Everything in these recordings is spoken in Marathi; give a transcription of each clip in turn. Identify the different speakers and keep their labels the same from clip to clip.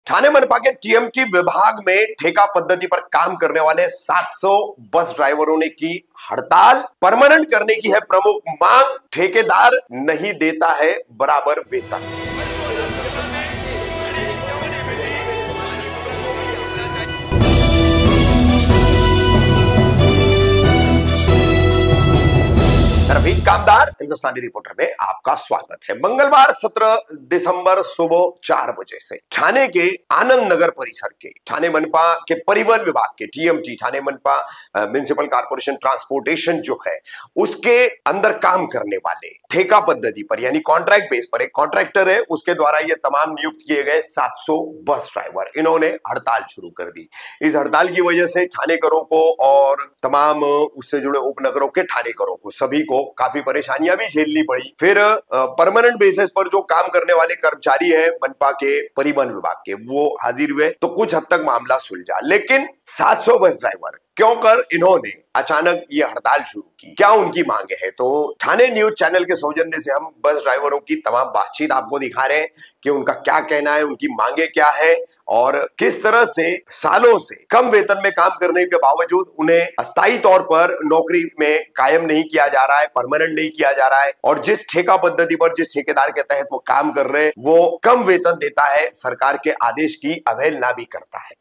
Speaker 1: ठाणे मनपा के टीएमटी विभाग में ठेका पद्धति पर काम करने वाले 700 बस ड्राइवरों ने की हड़ताल। परमानेंट करने की है प्रमुख मांग, ठेकेदार नहीं देता है बराबर वेतन। रफीक कामदार हिंदुस्तानी रिपोर्टर में आपका स्वागत है। मंगलवार 17 दिसंबर सुबह 4 बजे से ठाणे के आनंद नगर परिसर के ठाणे मनपा के परिवहन विभाग के टीएमटी ठाणे मनपा म्युनिसिपल कॉर्पोरेशन ट्रांसपोर्टेशन जो है उसके अंदर काम करने वाले ठेका पद्धति पर यानी कॉन्ट्रैक्ट बेस पर एक कॉन्ट्रैक्टर है, उसके द्वारा ये तमाम नियुक्त किए गए 700 बस ड्राइवर इन्होंने हड़ताल शुरू कर दी। इस हड़ताल की वजह से ठाणेकरों को और तमाम उससे जुड़े उपनगरों के ठाणेकरों को सभी को काफी परेशानियां भी झेलनी पड़ी। फिर परमानेंट बेसिस पर जो काम करने वाले कर्मचारी हैं मनपा के परिवहन विभाग के, वो हाजिर हुए तो कुछ हद तक मामला सुलझा। लेकिन 700 बस ड्राइवर क्यों कर इन्होंने अचानक ये हड़ताल शुरू की, क्या उनकी मांगे हैं? तो ठाणे न्यूज चैनल के सौजन्य से हम बस ड्राइवरों की तमाम बातचीत आपको दिखा रहे हैं कि उनका क्या कहना है, उनकी मांगे क्या है और किस तरह से सालों से कम वेतन में काम करने के बावजूद उन्हें अस्थायी तौर पर नौकरी में कायम नहीं किया जा रहा है, परमानेंट नहीं किया जा रहा है और जिस ठेका पद्धति पर जिस ठेकेदार के तहत वो काम कर रहे हैं वो कम वेतन देता है, सरकार के आदेश की अवहेलना भी करता है।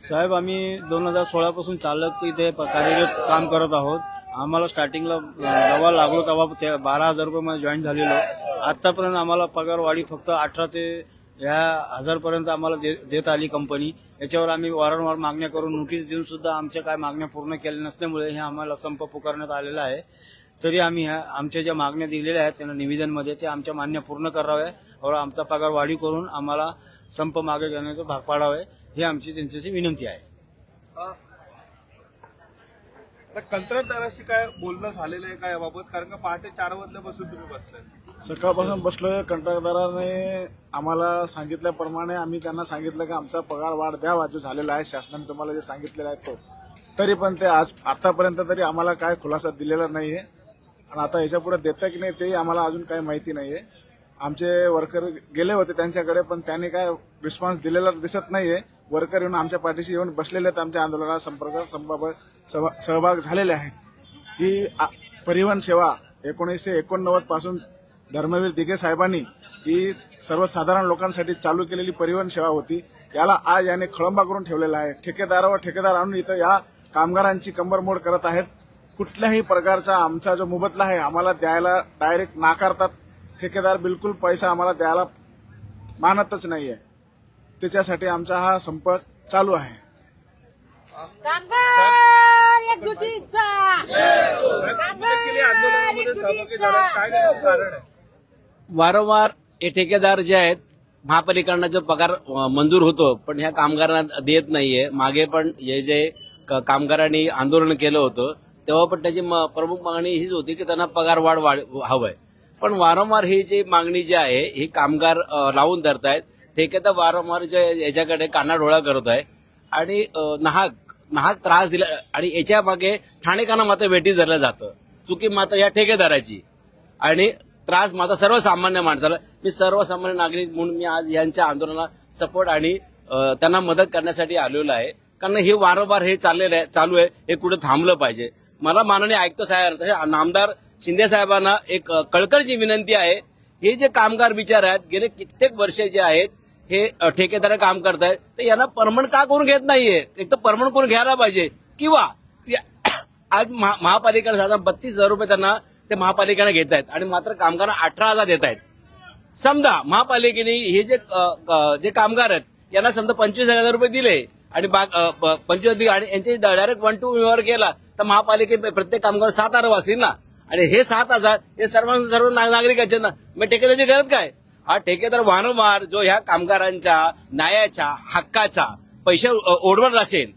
Speaker 2: साहेब, आम्ही 2016 पासून चालक इथे कार्यरत काम करत आहोत। आम्हाला स्टार्टिंगला जेव्हा लागलो तेव्हा 12,000 रुपये मध्ये जॉईन झालेलो। आतापर्यंत आम्हाला पगार वाढी फक्त 18 ते 1000 पर्यंत आम्हाला देत आली कंपनी। याच्यावर आम्ही वारंवार मागण्या करून नोटीस देऊन सुद्धा आमच्या काय मागण्या पूर्ण केल्या नसल्यामुळे हे आम्हाला संप पुकारण्यात आलेला आहे। तरी आम्ही आमच्या ज्या मागण्या दिलेल्या आहेत त्यांना निवेदनमध्ये ते आमच्या मागण्या पूर्ण कराव्या और आमचा पगार वाढी करून आम्हाला संप मागे घेण्याचा भाग पाडावे ही आमची त्यांच्याशी विनंती आहे।
Speaker 3: कंत्राटदाराशी काय बोलणं झालेलं आहे का याबाबत? कारण का पहाटे 4 वाजल्यापासून तुम्ही बसलाय?
Speaker 4: सकाळपासून बसलोय। कंत्राटदाराने आम्हाला सांगितल्याप्रमाणे आम्ही त्यांना सांगितलं की आमचा पगार वाढ द्यावा जो झालेला आहे, शासनाने तुम्हाला जे सांगितलेलं आहे तो, तरी पण ते आतापर्यंत तरी आम्हाला काय खुलासा दिलेला नाहीये आणि आता याच्यापुढे देतं की नाही ते आम्हाला अजून काही माहिती नाहीये। आमचे वर्कर गेले होते त्यांच्याकडे पण त्यांनी काय रिस्पॉन्स दिलेला दिसत नाहीये। वर्कर येऊन आमच्या पाठीशी येऊन बसलेले आहेत, आमच्या आंदोलनात सहभाग झालेले आहेत। ही परिवहन सेवा 1989 पासून धर्मवीर दिघे साहेबांनी ही सर्वसाधारण लोकांसाठी चालू केलेली परिवहन सेवा होती। याला आज याने खळंबा करून ठेवलेला आहे। ठेकेदार आणून इथं या कामगारांची कंबरमोड करत आहेत। कुठल्याही प्रकारचा आमचा जो मोबदला आहे आम्हाला द्यायला डायरेक्ट नाकारतात। ठेकेदार बिलकुल पैसा आम्हाला द्यायला मानतच नाहीये। त्याच्यासाठी आमचा हा संप चालू आहे।
Speaker 2: वारंवार हे ठेकेदार जे आहेत महापालिकांना जो पगार मंजूर होतो पण ह्या कामगारांना देत नाहीये। मागे पण हे जे कामगारांनी आंदोलन केलं होतं तेव्हा पण त्याची प्रमुख मागणी हीच होती की त्यांना पगार वाढ हवंय। पण वारंवार ही जी मागणी जी आहे ही कामगार लावून धरतायत। ठेकेदार वारंवार जे याच्याकडे कानाडोळा करत आहे आणि नाहक त्रास दिला आणि याच्या मागे ठाणेकरांना मात्र वेठी धरलं जातं। चुकी मात्र या ठेकेदाराची आणि त्रास मात्र सर्वसामान्य माणसाला। मी सर्वसामान्य नागरिक म्हणून मी आज यांच्या आंदोलनाला सपोर्ट आणि त्यांना मदत करण्यासाठी आलेलो आहे। कारण हे वारंवार हे चालू आहे, हे कुठे थांबलं पाहिजे। मला माननीय आयुक्त साहेब तसे नामदार शिंदे साहेबांना एक कळकळीची विनंती आहे, हे जे कामगार बिचार आहेत गेले कित्येक वर्ष जे आहेत हे ठेकेदार काम करतायत तर यांना परमनंट का करून घेत नाहीये? एक तर परमनंट करून घ्यायला पाहिजे किंवा आज महापालिकेने साधारण 32,000 रुपये त्यांना ते महापालिकेने घेत आहेत आणि मात्र कामगारांना 18,000 देत आहेत। समजा महापालिकेने हे जे कामगार आहेत यांना समजा 25,000 रुपये दिले आणि 25 आणि यांचे डायरेक्ट 1 to व्यवहार केला तर महापालिके प्रत्येक कामगार 7,000 वाचतील ना. आणि हे 7,000 हे सर्व नागरिकांचे ना. मग ठेकेदाराची गरज काय? हा ठेकेदार वारंवार जो ह्या कामगारांच्या न्यायाच्या हक्काचा पैसे ओढवत असेल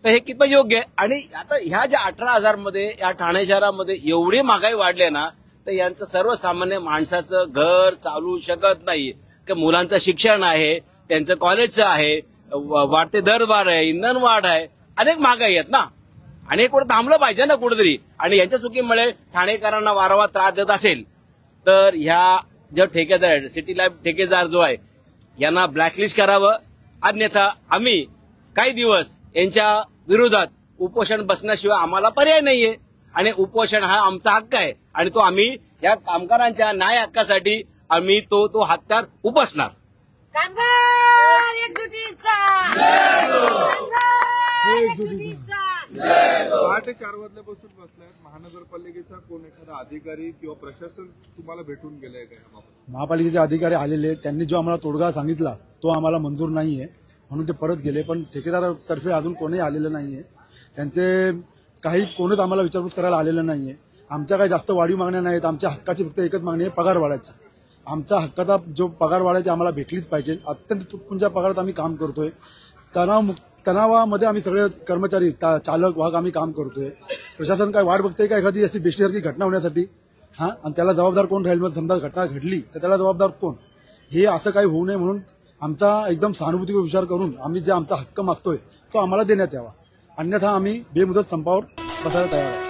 Speaker 2: तर हे कितपत योग्य आहे? आणि आता ह्या ज्या 18,000 मध्ये या ठाणे शहरामध्ये एवढी महागाई वाढली ना तर यांचं सर्वसामान्य माणसाचं घर चालू शकत नाही. की मुलांचं शिक्षण आहे, त्यांचं कॉलेजचं आहे, वाढते दरबार आहे, इंधन वाढ आहे, अनेक महागाई आहेत ना. आणि हे कुठं थांबलं पाहिजे ना कुठेतरी. आणि यांच्या चुकीमुळे ठाणेकरांना वारंवार त्रास देत असेल तर ह्या जो ठेकेदार आहे, सिटी लाईफ ठेकेदार जो आहे, यांना ब्लॅकलिस्ट करावं. अन्यथा आम्ही काही दिवस यांच्या विरोधात उपोषण बसण्याशिवाय आम्हाला पर्याय नाहीये. आणि उपोषण हा आमचा हक्क आहे आणि तो आम्ही या कामगारांच्या न्याय हक्कासाठी आम्ही तो हत्यार उपसणार.
Speaker 5: कामगार एकजुटीचा
Speaker 3: पहाटे 4 वाजल्यापासून बसलाय. महानगरपालिकेचा कोण एखादा अधिकारी किंवा प्रशासन तुम्हाला भेटून गेलाय का?
Speaker 6: महापालिकेचे अधिकारी आलेले, त्यांनी जो आम्हाला तोडगा सांगितला तो आम्हाला मंजूर नाहीये म्हणून ते परत गेले. पण ठेकेदारातर्फे अजून कोणीही आलेलं नाहीये. त्यांचे कोणीच आम्हाला विचारपूस करायला आलेलं नाहीये. आमच्या काही जास्त वाढीव मागण्या नाहीत. आमच्या हक्काची फक्त एकच मागणी आहे, पगार वाढायची. आमचा हक्काचा जो पगार वाढायची आम्हाला भेटलीच पाहिजे. अत्यंत तुटपुंच्या पगारात आम्ही काम करतोय. तणावामध्ये आम्ही सगळे कर्मचारी, चालक, वाहक आम्ही काम करतोय. प्रशासन काय वाट बघतंय का एखादी अशी बेस्टीसारखी घटना होण्यासाठी? आणि त्याला जबाबदार कोण राहील? समजा घटना घडली तर त्याला जबाबदार कोण? हे असं काही होऊ नये म्हणून आमचा एकदम सहानुभूतीचा विचार करून आम्ही जे आमचा हक्क मागतोय तो आम्हाला देण्यात यावा. अन्यथा आम्ही बेमुदत संपावर बसायला तयार आहोत.